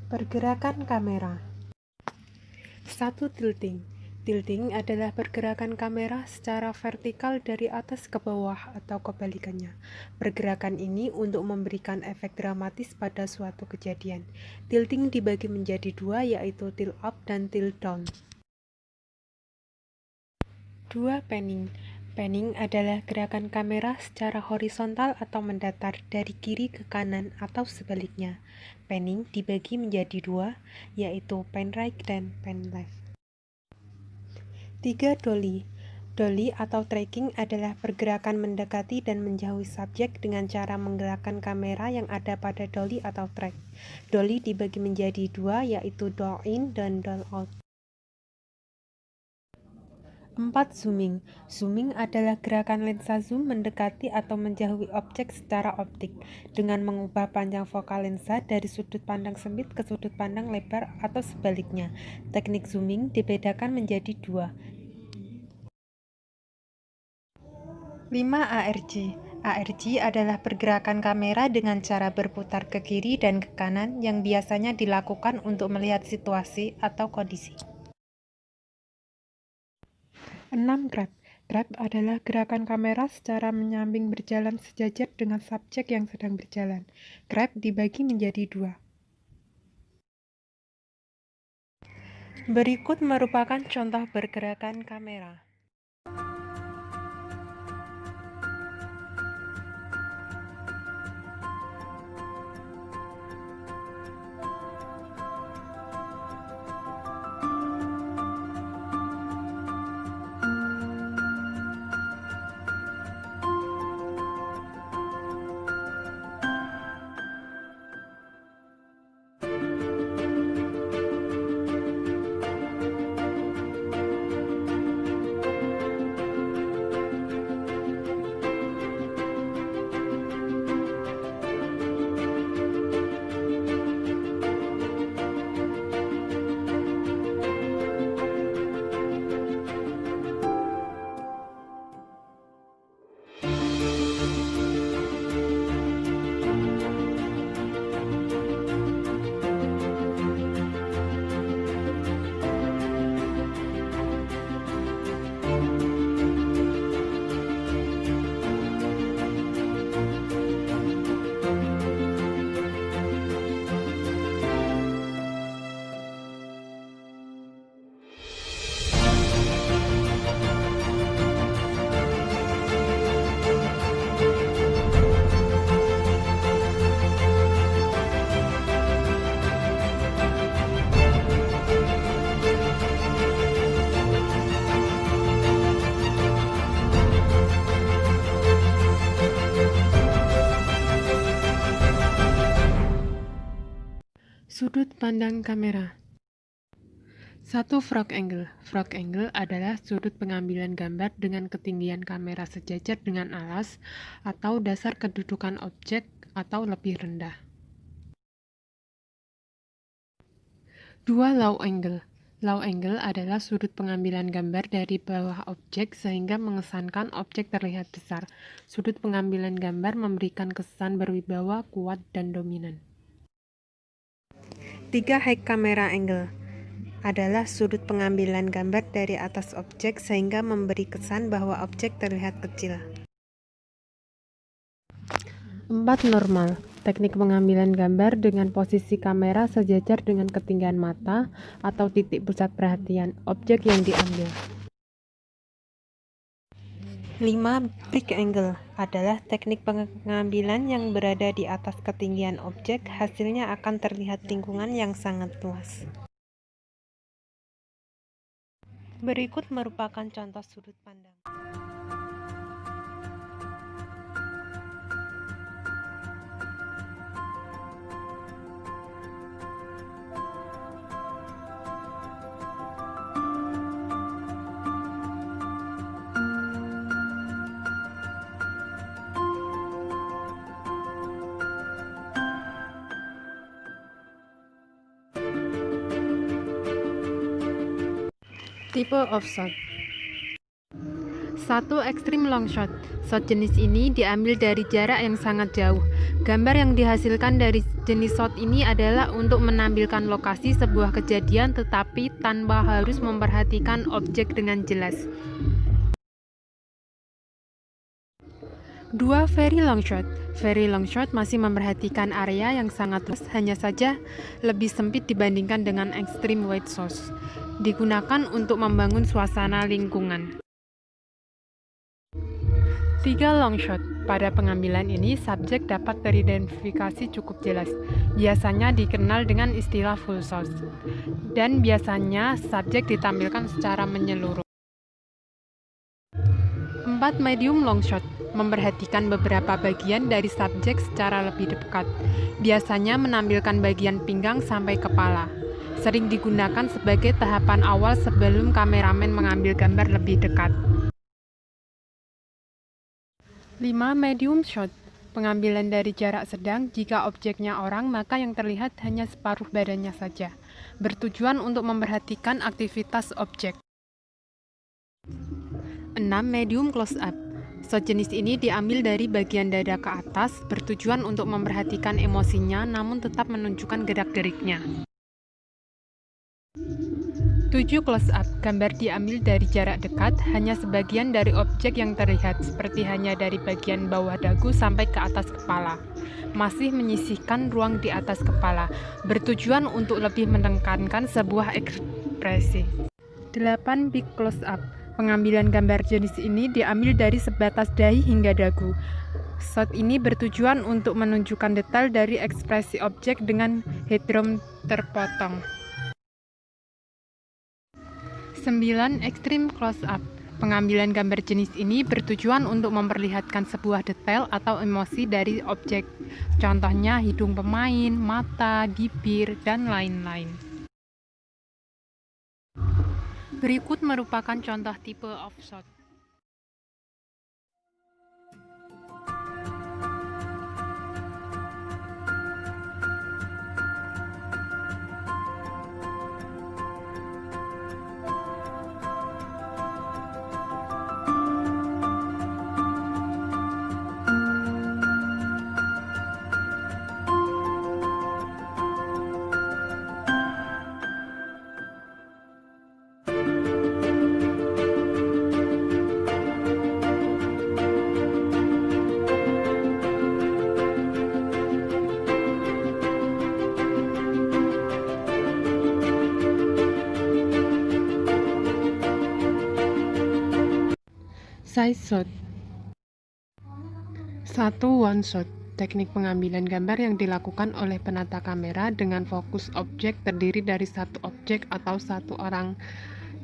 Pergerakan kamera. 1. Tilting. Tilting adalah pergerakan kamera secara vertikal dari atas ke bawah atau kebalikannya. Pergerakan ini untuk memberikan efek dramatis pada suatu kejadian. Tilting dibagi menjadi dua, yaitu tilt up dan tilt down. 2. Panning. Panning adalah gerakan kamera secara horizontal atau mendatar dari kiri ke kanan atau sebaliknya. Panning dibagi menjadi dua, yaitu pan right dan pan left. 3. Dolly. Dolly atau tracking adalah pergerakan mendekati dan menjauhi subjek dengan cara menggerakkan kamera yang ada pada dolly atau track. Dolly dibagi menjadi dua, yaitu doll in dan doll out. 4. Zooming. Zooming adalah gerakan lensa zoom mendekati atau menjauhi objek secara optik dengan mengubah panjang fokal lensa dari sudut pandang sempit ke sudut pandang lebar atau sebaliknya. Teknik zooming dibedakan menjadi dua. 5. ARG. ARG adalah pergerakan kamera dengan cara berputar ke kiri dan ke kanan yang biasanya dilakukan untuk melihat situasi atau kondisi. 6. Grab. Grab adalah gerakan kamera secara menyamping berjalan sejajar dengan subjek yang sedang berjalan. Grab dibagi menjadi dua. Berikut merupakan contoh pergerakan kamera. Sudut pandang kamera. 1. Frog angle. Frog angle adalah sudut pengambilan gambar dengan ketinggian kamera sejajar dengan alas atau dasar kedudukan objek atau lebih rendah. 2. Low angle. Low angle adalah sudut pengambilan gambar dari bawah objek sehingga mengesankan objek terlihat besar. Sudut pengambilan gambar memberikan kesan berwibawa, kuat, dan dominan. 3. High camera angle adalah sudut pengambilan gambar dari atas objek sehingga memberi kesan bahwa objek terlihat kecil. 4. Normal. Teknik pengambilan gambar dengan posisi kamera sejajar dengan ketinggian mata atau titik pusat perhatian objek yang diambil. 5. Big angle adalah teknik pengambilan yang berada di atas ketinggian objek, hasilnya akan terlihat lingkungan yang sangat luas. Berikut merupakan contoh sudut pandang. Tipe of shot. 1. Extreme long shot. Shot jenis ini diambil dari jarak yang sangat jauh. Gambar yang dihasilkan dari Jenis shot ini adalah untuk menampilkan lokasi sebuah kejadian tetapi tanpa harus memperhatikan objek dengan jelas. 2. Very long shot. Very long shot masih memperhatikan area yang sangat luas, hanya saja lebih sempit dibandingkan dengan extreme wide shots. Digunakan untuk membangun suasana lingkungan. 3. Long shot. Pada pengambilan ini, subjek dapat teridentifikasi cukup jelas. Biasanya dikenal dengan istilah full shot. Dan biasanya subjek ditampilkan secara menyeluruh. 4. Medium long shot. Memperhatikan beberapa bagian dari subjek secara lebih dekat. Biasanya menampilkan bagian pinggang sampai kepala. Sering digunakan sebagai tahapan awal sebelum kameramen mengambil gambar lebih dekat. 5. Medium shot. Pengambilan dari jarak sedang. Jika objeknya orang, maka yang terlihat hanya separuh badannya saja. Bertujuan untuk memperhatikan aktivitas objek. 6. Medium close up. Shot jenis ini diambil dari bagian dada ke atas, bertujuan untuk memperhatikan emosinya namun tetap menunjukkan gerak-geriknya. 7. Close up. Gambar diambil dari jarak dekat, hanya sebagian dari objek yang terlihat, seperti hanya dari bagian bawah dagu sampai ke atas kepala. Masih menyisihkan ruang di atas kepala, bertujuan untuk lebih menekankan sebuah ekspresi. 8. Big close up. Pengambilan gambar jenis ini diambil dari sebatas dahi hingga dagu. Shot ini bertujuan untuk menunjukkan detail dari ekspresi objek dengan headroom terpotong. 9. Extreme close up. Pengambilan gambar jenis ini bertujuan untuk memperlihatkan sebuah detail atau emosi dari objek. Contohnya hidung pemain, mata, bibir, dan lain-lain. Berikut merupakan contoh tipe of shot. Side shot. 1. One shot. Teknik pengambilan gambar yang dilakukan oleh penata kamera dengan fokus objek terdiri dari satu objek atau satu orang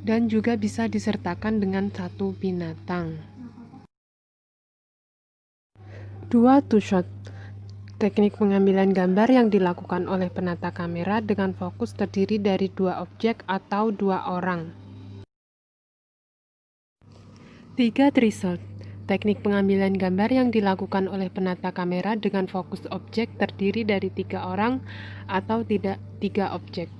dan juga bisa disertakan dengan satu binatang. 2. Two shot. Teknik pengambilan gambar yang dilakukan oleh penata kamera dengan fokus terdiri dari dua objek atau dua orang. 3. Three shot. Teknik pengambilan gambar yang dilakukan oleh penata kamera dengan fokus objek terdiri dari 3 orang atau tidak 3 objek.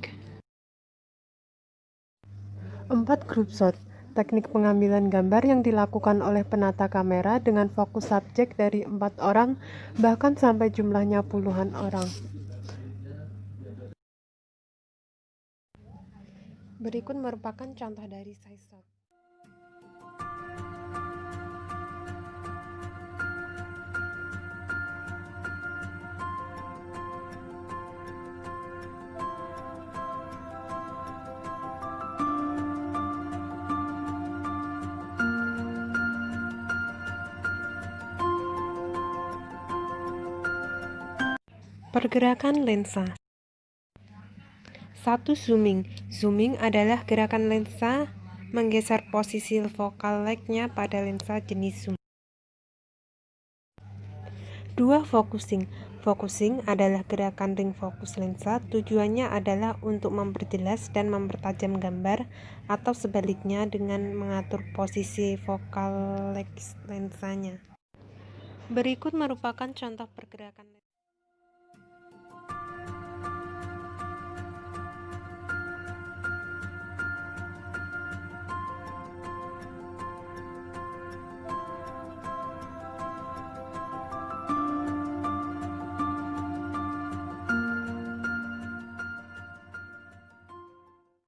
4. Group shot. Teknik pengambilan gambar yang dilakukan oleh penata kamera dengan fokus subjek dari 4 orang bahkan sampai jumlahnya puluhan orang. Berikut merupakan contoh dari side shot. Pergerakan lensa. 1. Zooming. Zooming adalah gerakan lensa menggeser posisi focal length-nya pada lensa jenis zoom. 2. Focusing. Focusing adalah gerakan ring fokus lensa. Tujuannya adalah untuk memperjelas dan mempertajam gambar atau sebaliknya dengan mengatur posisi focal length lensanya. Berikut merupakan contoh pergerakan lensa.